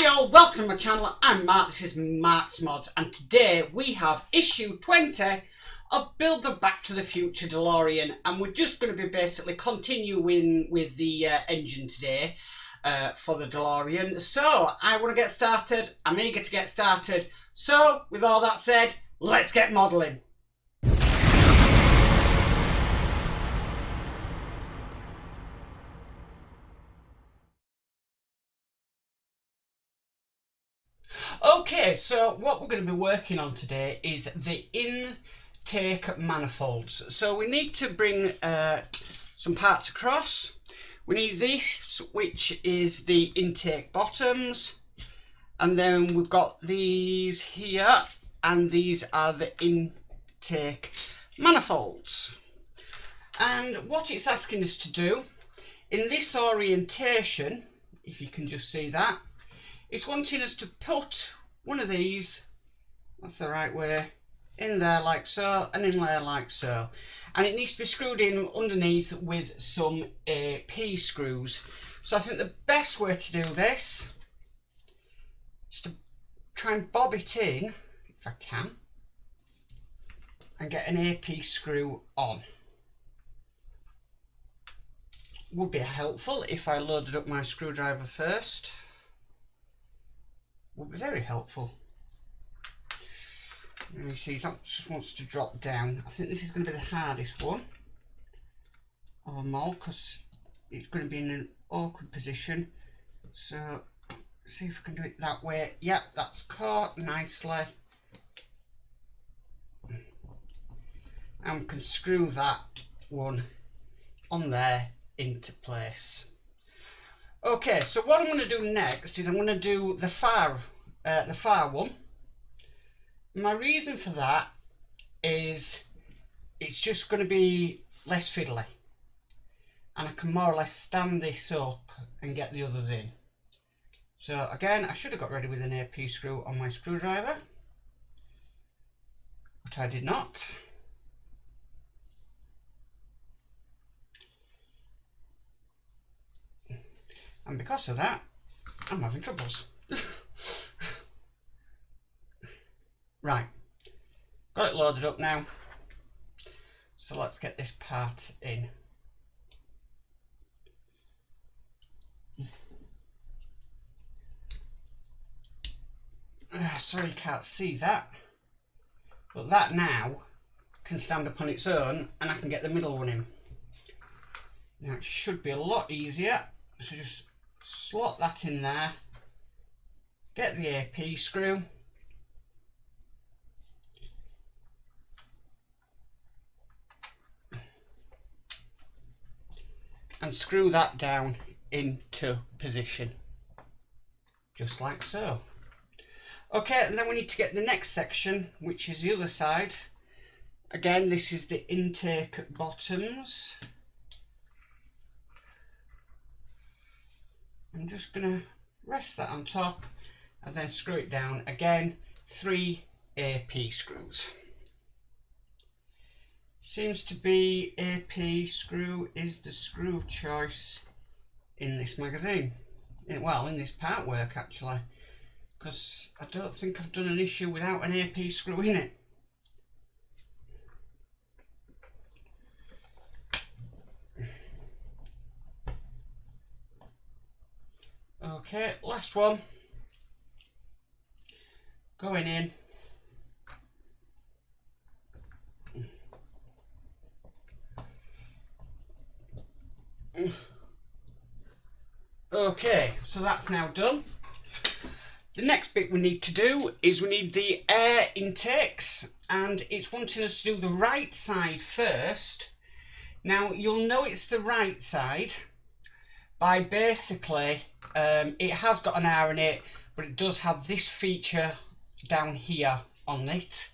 Hi all, welcome to my channel. I'm Mark, this is Mark's Mods, and today we have issue 20 of Build the Back to the Future DeLorean, and we're just going to be basically continuing with the engine today for the DeLorean. So I want to get started, I'm eager to get started, so with all that said, let's get modelling. Okay, so what we're going to be working on today is the intake manifolds. So we need to bring some parts across. We need this, which is the intake bottoms, and then we've got these here, and these are the intake manifolds. And what it's asking us to do in this orientation, if you can just see that, it's wanting us to put one of these, that's the right way, in there like so, and in there like so. And it needs to be screwed in underneath with some AP screws. So I think the best way to do this is to try and bob it in, if I can, and get an AP screw on. Would be helpful if I loaded up my screwdriver first. Will be very helpful. Let me see, that just wants to drop down. I think this is going to be the hardest one of them all, because it's going to be in an awkward position. So see if I can do it that way. Yep, that's caught nicely. And we can screw that one on there into place. Okay, so what I'm going to do next is I'm going to do the far one. My reason for that is it's just going to be less fiddly, and I can more or less stand this up and get the others in. So again, I should have got ready with an AP screw on my screwdriver, but I did not. And because of that, I'm having troubles. Right, got it loaded up now. So let's get this part in. Sorry you can't see that, but that now can stand up on its own, and I can get the middle one in. Now it should be a lot easier, so just slot that in there, get the AP screw, and screw that down into position, just like so. Okay, and then we need to get the next section, which is the other side. Again, this is the intake bottoms. I'm just going to rest that on top and then screw it down. Again, 3 AP screws. Seems to be AP screw is the screw of choice in this magazine. Well, in this part work actually, because I don't think I've done an issue without an AP screw in it. Okay, last one. Going in. Okay, so that's now done. The next bit we need to do is we need the air intakes, and it's wanting us to do the right side first. Now you'll know it's the right side by basically it has got an R in it, but it does have this feature down here on it,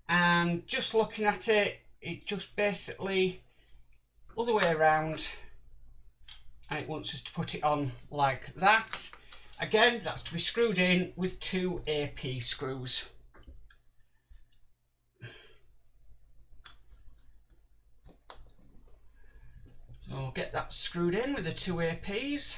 and just looking at it, it just basically other way around, and it wants us to put it on like that. Again, that's to be screwed in with 2 AP screws. So we'll get that screwed in with the 2 APs.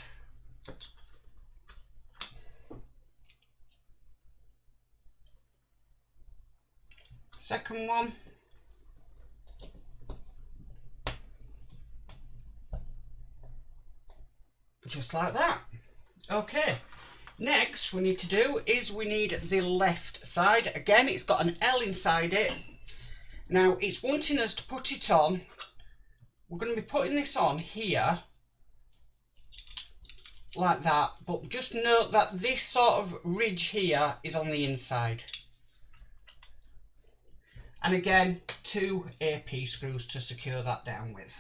Second one. Just like that. Okay. Next we need to do is we need the left side. Again, it's got an L inside it. Now it's wanting us to put it on. We're going to be putting this on here like that, but just note that this sort of ridge here is on the inside. And again, 2 AP screws to secure that down with.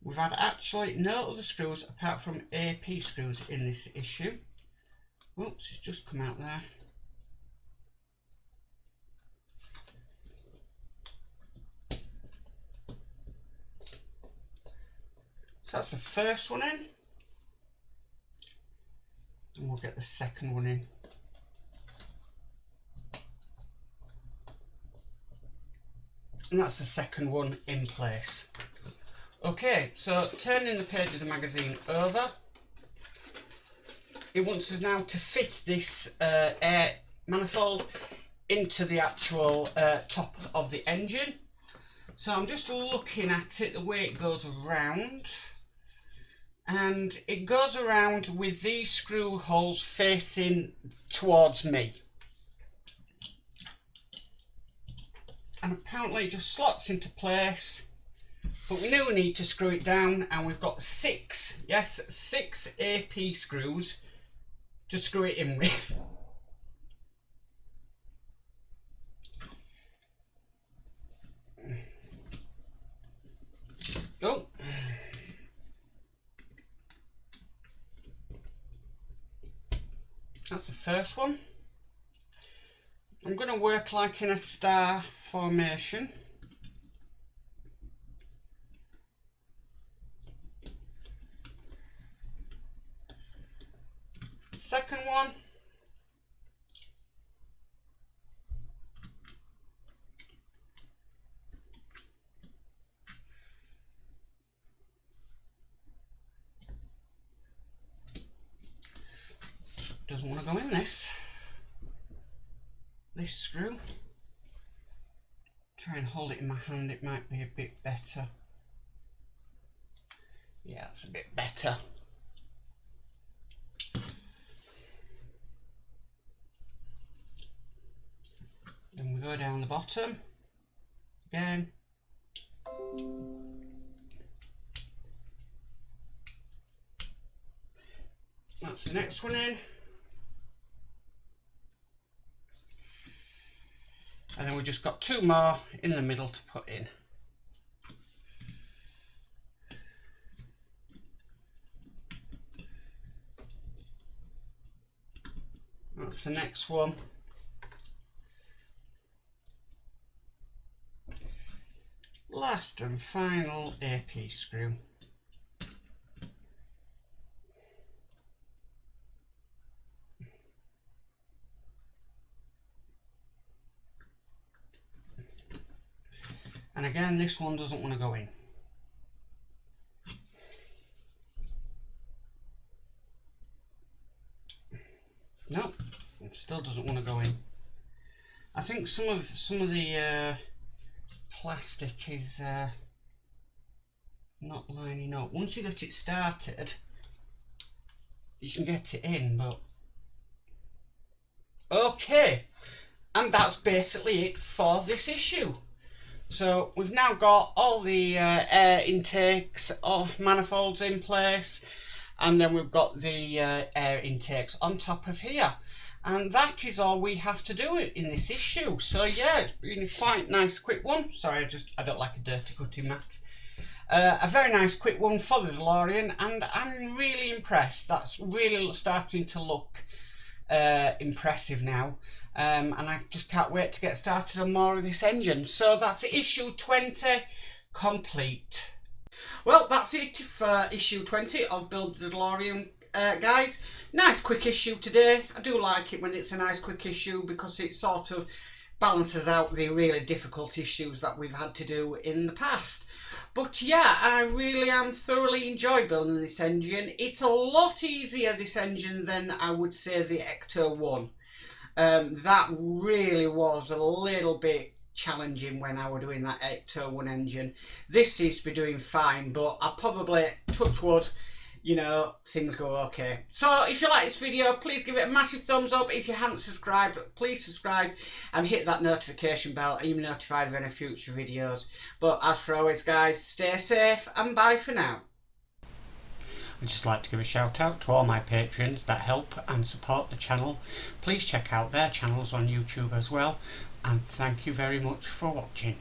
We've had actually no other screws apart from AP screws in this issue. Oops, it's just come out there. So that's the first one in. And we'll get the second one in. And that's the second one in place. Okay, so turning the page of the magazine over, it wants us now to fit this air manifold into the actual top of the engine. So I'm just looking at it, the way it goes around, and it goes around with these screw holes facing towards me. And apparently it just slots into place. But we now need to screw it down, and we've got 6 AP screws to screw it in with. Oh. That's the first one. I'm going to work like in a star formation. Second one. Doesn't want to go in this screw. Try and hold it in my hand, it might be a bit better. Yeah, it's a bit better. Then we go down the bottom again. That's the next one in. And then we've just got 2 more in the middle to put in. That's the next one. Last and final AP screw. And again, this one doesn't want to go in. Nope, it still doesn't want to go in. I think some of the plastic is not lining up. Once you get it started, you can get it in, but okay. And that's basically it for this issue. So we've now got all the air intakes or manifolds in place, and then we've got the air intakes on top of here, and that is all we have to do in this issue. So yeah, it's been a quite nice quick one. Sorry, I don't like a dirty cutting mat. A very nice quick one for the DeLorean, and I'm really impressed. That's really starting to look impressive now. And I just can't wait to get started on more of this engine. So that's issue 20 complete. Well, that's it for issue 20 of Build the DeLorean, guys. Nice quick issue today. I do like it when it's a nice quick issue because it sort of balances out the really difficult issues that we've had to do in the past. But yeah, I really am thoroughly enjoy building this engine. It's a lot easier, this engine, than I would say the Ecto 1. That really was a little bit challenging when I was doing that Ecto 1 engine. This seems to be doing fine, but I'll probably, touch wood, you know, things go okay. So if you like this video, please give it a massive thumbs up. If you haven't subscribed, please subscribe and hit that notification bell and you'll be notified of any future videos. But as for always, guys, stay safe and bye for now. I'd just like to give a shout out to all my patrons that help and support the channel. Please check out their channels on YouTube as well, and thank you very much for watching.